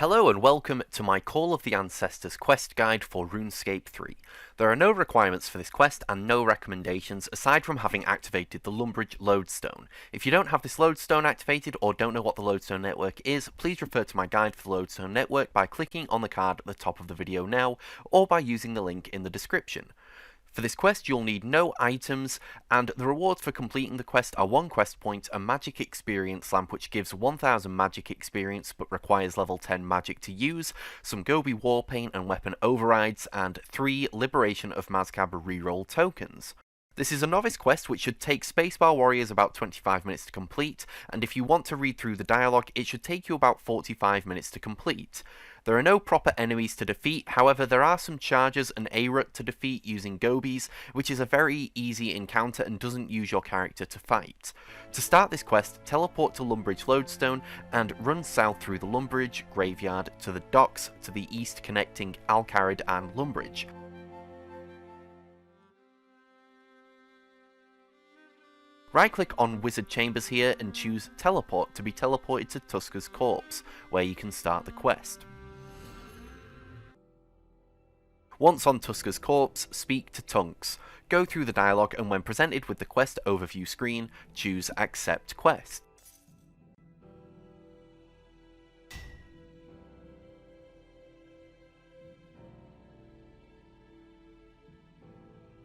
Hello and welcome to my Call of the Ancestors quest guide for Runescape 3. There are no requirements for this quest and no recommendations aside from having activated the Lumbridge Lodestone. If you don't have this Lodestone activated or don't know what the Lodestone Network is, please refer to my guide for the Lodestone Network by clicking on the card at the top of the video now or by using the link in the description. For this quest you'll need no items, and the rewards for completing the quest are 1 quest point, a magic experience lamp which gives 1000 magic experience but requires level 10 magic to use, some Goebie warpaint and weapon overrides, and 3 Liberation of Mazcab reroll tokens. This is a novice quest which should take Spacebar Warriors about 25 minutes to complete, and if you want to read through the dialogue it should take you about 45 minutes to complete. There are no proper enemies to defeat, however there are some chargers and Airut to defeat using Goebies, which is a very easy encounter and doesn't use your character to fight. To start this quest, teleport to Lumbridge Lodestone and run south through the Lumbridge graveyard to the docks to the east connecting Alcarid and Lumbridge. Right click on Wizard Chambers here and choose Teleport to be teleported to Tuskar's corpse, where you can start the quest. Once on Tuskar's corpse, speak to Tunks. Go through the dialogue and when presented with the quest overview screen, choose Accept Quest.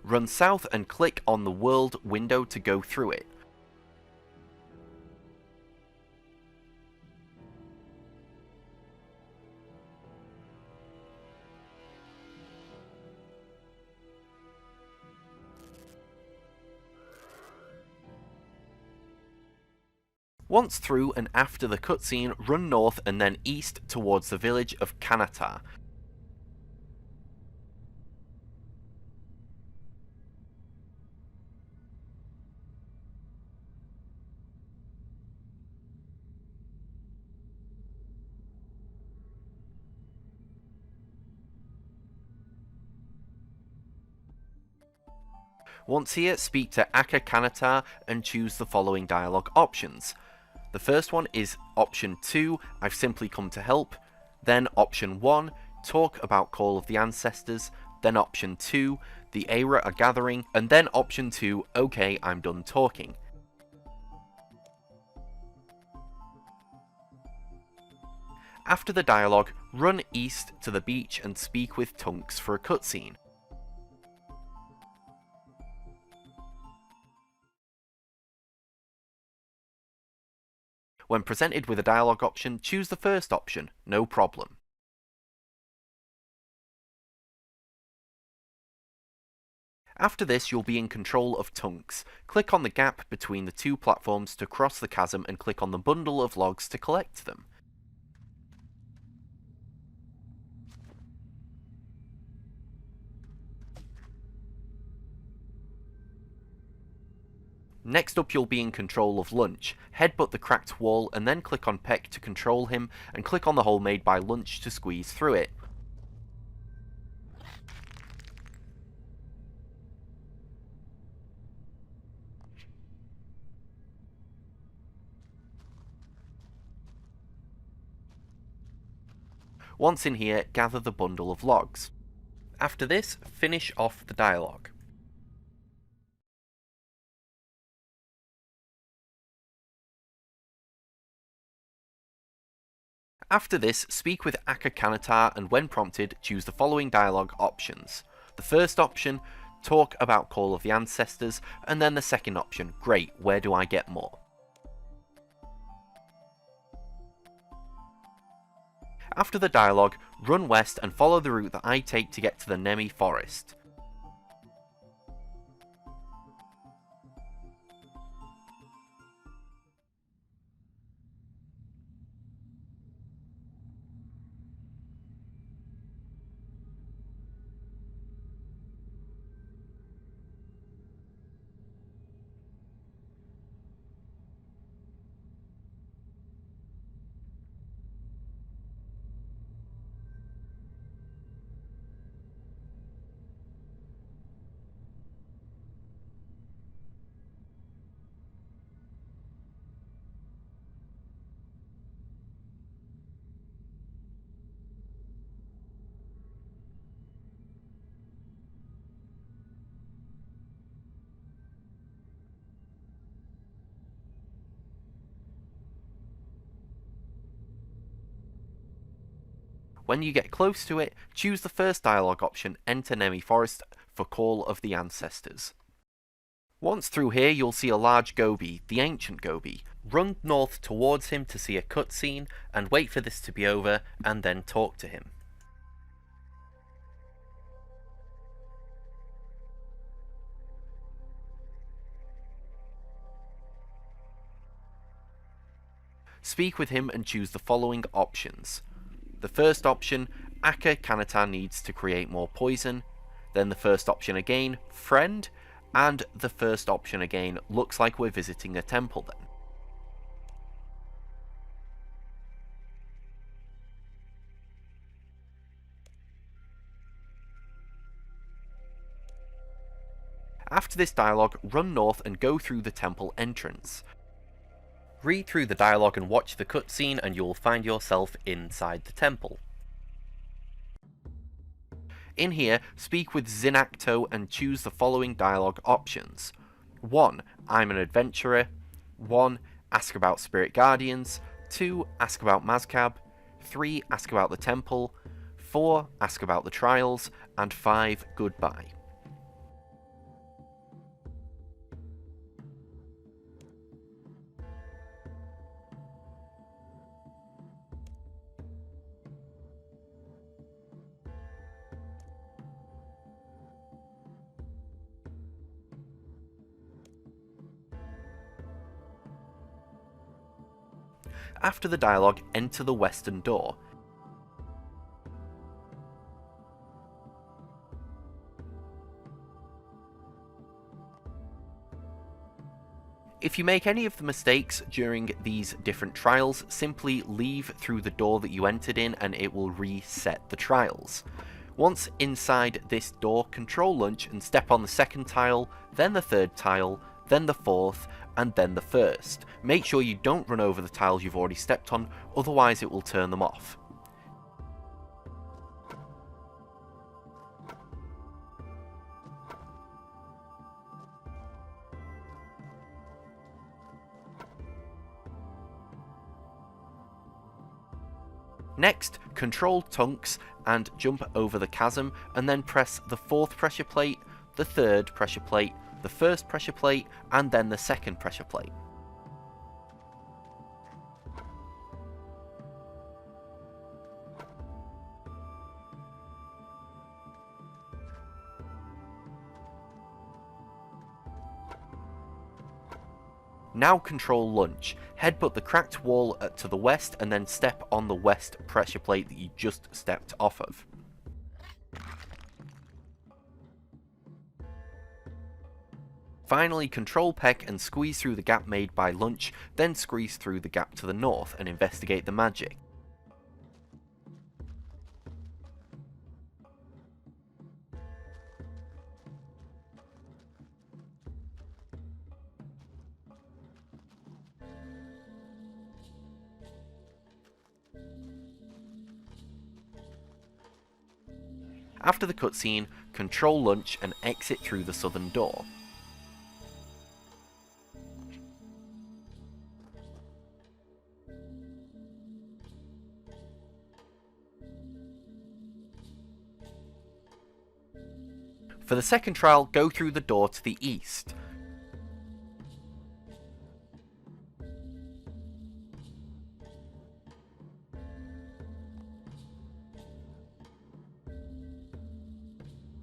Run south and click on the world window to go through it. Once through and after the cutscene, run north and then east towards the village of Kanatah. Once here, speak to Kanatah and choose the following dialogue options. The first one is option 2, I've simply come to help, then option 1, talk about Call of the Ancestors, then option 2, the Airut are gathering, and then option 2, okay, I'm done talking. After the dialogue, run east to the beach and speak with Tunks for a cutscene. When presented with a dialogue option, choose the first option, no problem. After this, you'll be in control of Tunks. Click on the gap between the two platforms to cross the chasm and click on the bundle of logs to collect them. Next up you'll be in control of Lunch. Headbutt the cracked wall and then click on Peck to control him and click on the hole made by Lunch to squeeze through it. Once in here, gather the bundle of logs. After this, finish off the dialogue. After this, speak with Kanatah and when prompted, choose the following dialogue options. The first option, talk about Call of the Ancestors, and then the second option, great, where do I get more? After the dialogue, run west and follow the route that I take to get to the Nemi Forest. When you get close to it, choose the first dialogue option, Enter Nemi Forest, for Call of the Ancestors. Once through here, you'll see a large Goebie, the ancient Goebie. Run north towards him to see a cutscene, and wait for this to be over, and then talk to him. Speak with him and choose the following options. The first option, Kanatah needs to create more poison. Then the first option again, Friend. And the first option again, looks like we're visiting a temple then. After this dialogue, run north and go through the temple entrance. Read through the dialogue and watch the cutscene and you'll find yourself inside the temple. In here, speak with Zinacto and choose the following dialogue options. 1. I'm an adventurer. 1. Ask about spirit guardians. 2. Ask about Mazcab. 3. Ask about the temple. 4. Ask about the trials. And 5. Goodbye. After the dialogue, enter the western door. If you make any of the mistakes during these different trials, simply leave through the door that you entered in and it will reset the trials. Once inside this door, control lunch and step on the second tile, then the third tile, then the fourth, and then the first. Make sure you don't run over the tiles you've already stepped on, otherwise it will turn them off. Next, control Tunks and jump over the chasm, and then press the fourth pressure plate, the third pressure plate, the first pressure plate, and then the second pressure plate. Now control Lunge. Headbutt the cracked wall to the west and then step on the west pressure plate that you just stepped off of. Finally, control Peck and squeeze through the gap made by Lunch, then squeeze through the gap to the north and investigate the magic. After the cutscene, control Lunch and exit through the southern door. For the second trial, go through the door to the east.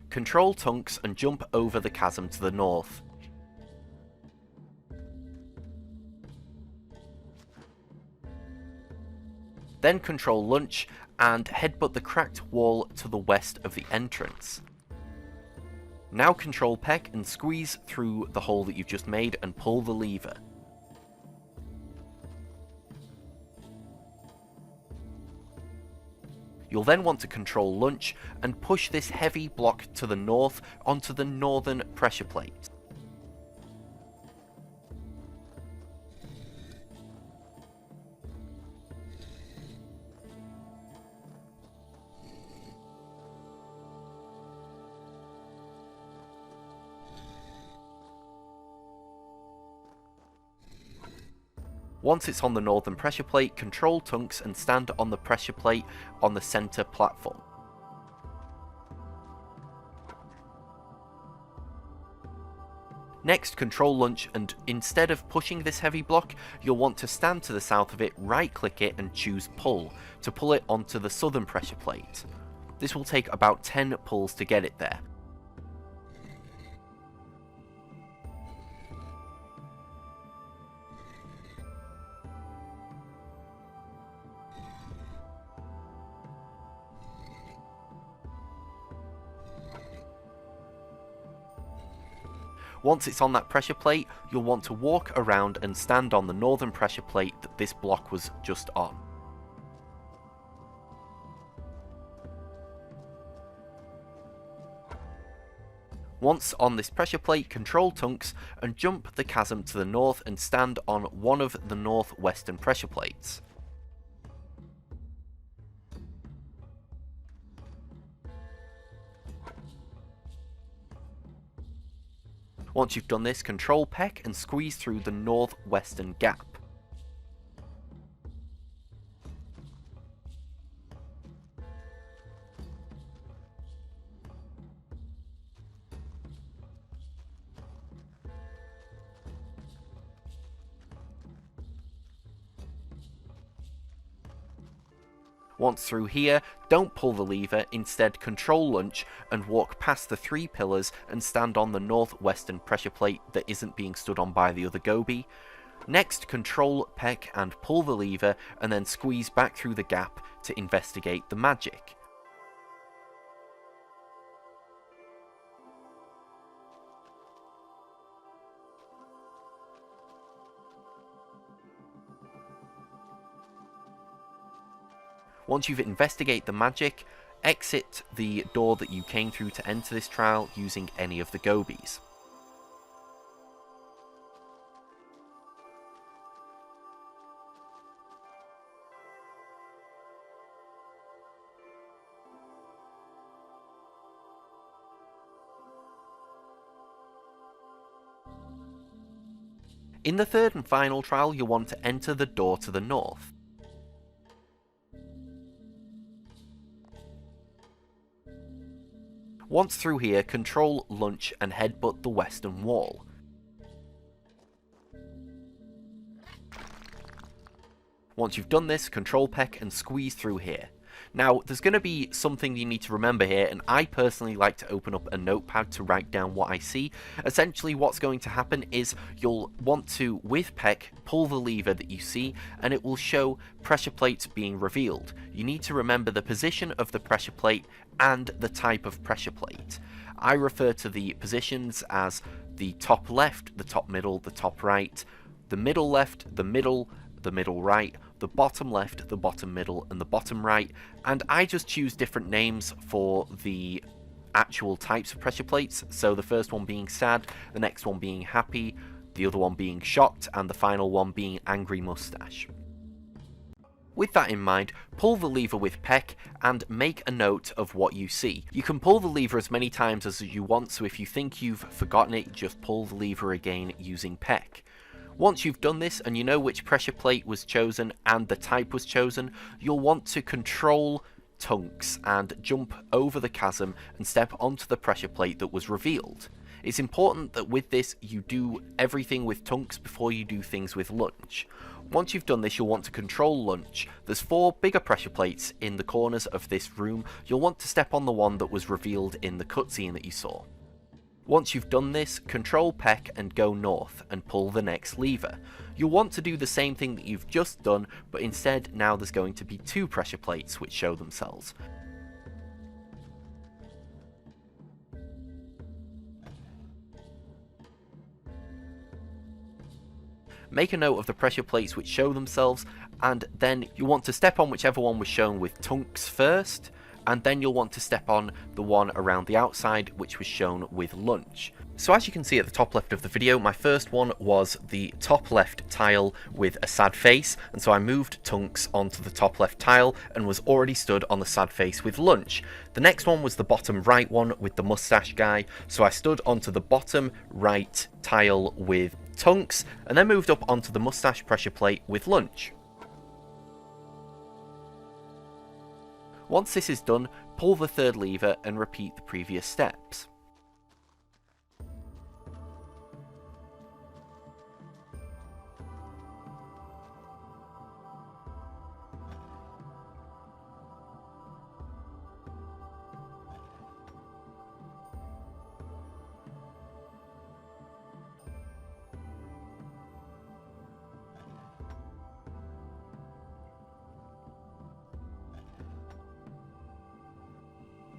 Control Tunks and jump over the chasm to the north. Then control Lunch and headbutt the cracked wall to the west of the entrance. Now control Peck and squeeze through the hole that you've just made and pull the lever. You'll then want to control Lunch and push this heavy block to the north onto the northern pressure plate. Once it's on the northern pressure plate, control Tunks and stand on the pressure plate on the centre platform. Next, control Lunch, and instead of pushing this heavy block, you'll want to stand to the south of it, right click it and choose Pull, to pull it onto the southern pressure plate. This will take about 10 pulls to get it there. Once it's on that pressure plate, you'll want to walk around and stand on the northern pressure plate that this block was just on. Once on this pressure plate, control Tunks and jump the chasm to the north and stand on one of the northwestern pressure plates. Once you've done this, control Peck and squeeze through the northwestern gap. Once through here, don't pull the lever, instead control Lunch and walk past the 3 pillars and stand on the northwestern pressure plate that isn't being stood on by the other Goebie. Next, control Peck and pull the lever and then squeeze back through the gap to investigate the magic. Once you've investigated the magic, exit the door that you came through to enter this trial using any of the Goebies. In the third and final trial, you'll want to enter the door to the north. Once through here, control Lunch and headbutt the western wall. Once you've done this, control Peck and squeeze through here. Now, there's going to be something you need to remember here, and I personally like to open up a notepad to write down what I see. Essentially, what's going to happen is you'll want to, with Peck, pull the lever that you see, and it will show pressure plates being revealed. You need to remember the position of the pressure plate and the type of pressure plate. I refer to the positions as the top left, the top middle, the top right, the middle left, the middle right, the bottom left, the bottom middle, and the bottom right, and I just choose different names for the actual types of pressure plates, so the first one being sad, the next one being happy, the other one being shocked, and the final one being angry mustache. With that in mind, pull the lever with Peck and make a note of what you see. You can pull the lever as many times as you want, so if you think you've forgotten it, just pull the lever again using Peck. Once you've done this and you know which pressure plate was chosen and the type was chosen, you'll want to control Tunks and jump over the chasm and step onto the pressure plate that was revealed. It's important that with this you do everything with Tunks before you do things with Lunch. Once you've done this, you'll want to control Lunch. There's 4 bigger pressure plates in the corners of this room. You'll want to step on the one that was revealed in the cutscene that you saw. Once you've done this, control Peck and go north and pull the next lever. You'll want to do the same thing that you've just done, but instead now there's going to be 2 pressure plates which show themselves. Make a note of the pressure plates which show themselves, and then you want to step on whichever one was shown with Tunks first, and then you'll want to step on the one around the outside which was shown with Lunch. So as you can see at the top left of the video, my first one was the top left tile with a sad face, and so I moved Tunks onto the top left tile and was already stood on the sad face with Lunch. The next one was the bottom right one with the mustache guy, so I stood onto the bottom right tile with Tunks, and then moved up onto the mustache pressure plate with lunch. Once this is done, pull the third lever and repeat the previous steps.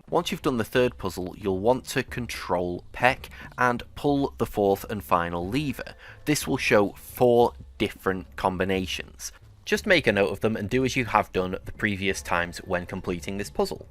Once you've done the third puzzle, you'll want to control Peck and pull the fourth and final lever. This will show 4 different combinations. Just make a note of them and do as you have done the previous times when completing this puzzle.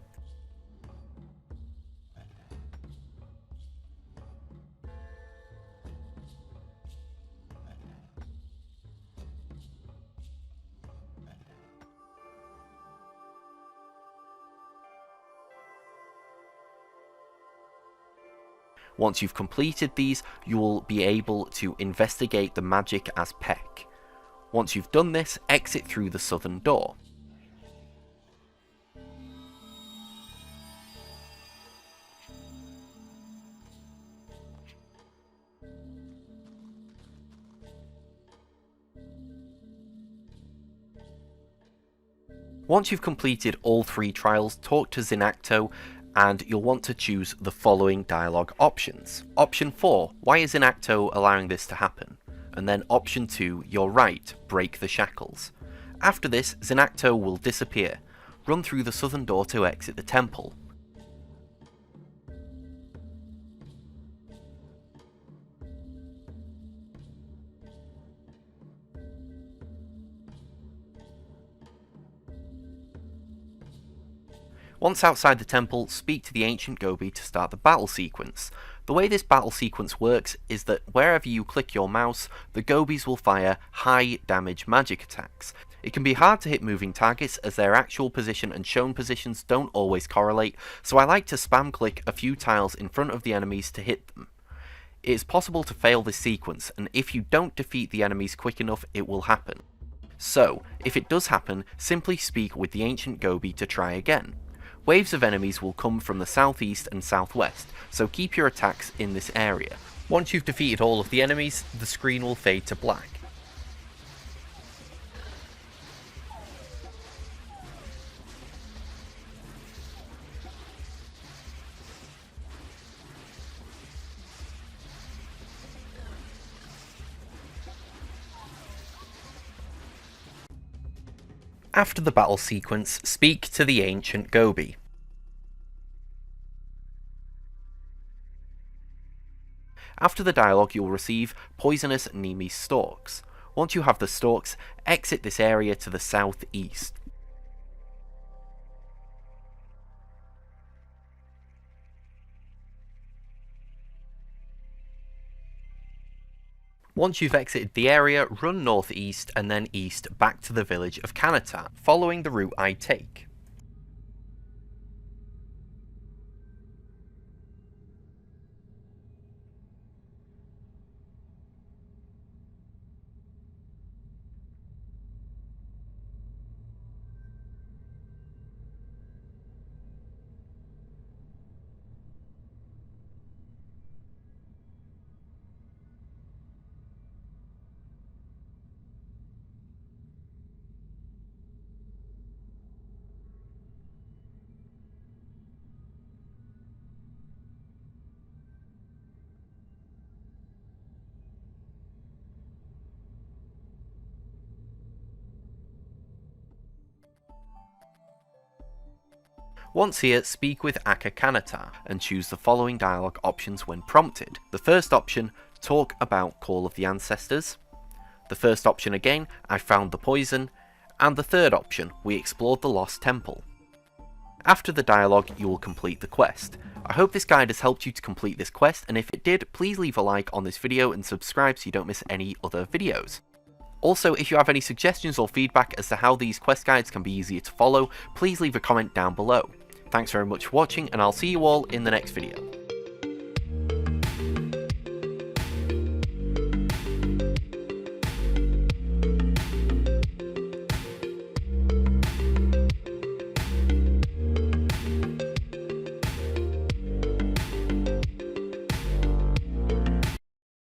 Once you've completed these, you will be able to investigate the magic as Peck. Once you've done this, exit through the southern door. Once you've completed all 3 trials, talk to Zinacto, and you'll want to choose the following dialogue options. Option 4, why is Zinacto allowing this to happen? And then option 2, you're right, break the shackles. After this, Zinacto will disappear. Run through the southern door to exit the temple. Once outside the temple, speak to the ancient Goebie to start the battle sequence. The way this battle sequence works is that wherever you click your mouse, the Goebies will fire high damage magic attacks. It can be hard to hit moving targets as their actual position and shown positions don't always correlate, so I like to spam click a few tiles in front of the enemies to hit them. It is possible to fail this sequence, and if you don't defeat the enemies quick enough, it will happen. So, if it does happen, simply speak with the ancient Goebie to try again. Waves of enemies will come from the southeast and southwest, so keep your attacks in this area. Once you've defeated all of the enemies, the screen will fade to black. After the battle sequence, speak to the ancient Goebie. After the dialogue, you'll receive poisonous Nemi stalks. Once you have the stalks, exit this area to the southeast. Once you've exited the area, run northeast and then east back to the village of Kanatah, following the route I take. Once here, speak with Kanatah and choose the following dialogue options when prompted. The first option, talk about Call of the Ancestors. The first option again, I found the poison. And the third option, we explored the Lost Temple. After the dialogue, you will complete the quest. I hope this guide has helped you to complete this quest, and if it did, please leave a like on this video and subscribe so you don't miss any other videos. Also, if you have any suggestions or feedback as to how these quest guides can be easier to follow, please leave a comment down below. Thanks very much for watching, and I'll see you all in the next video.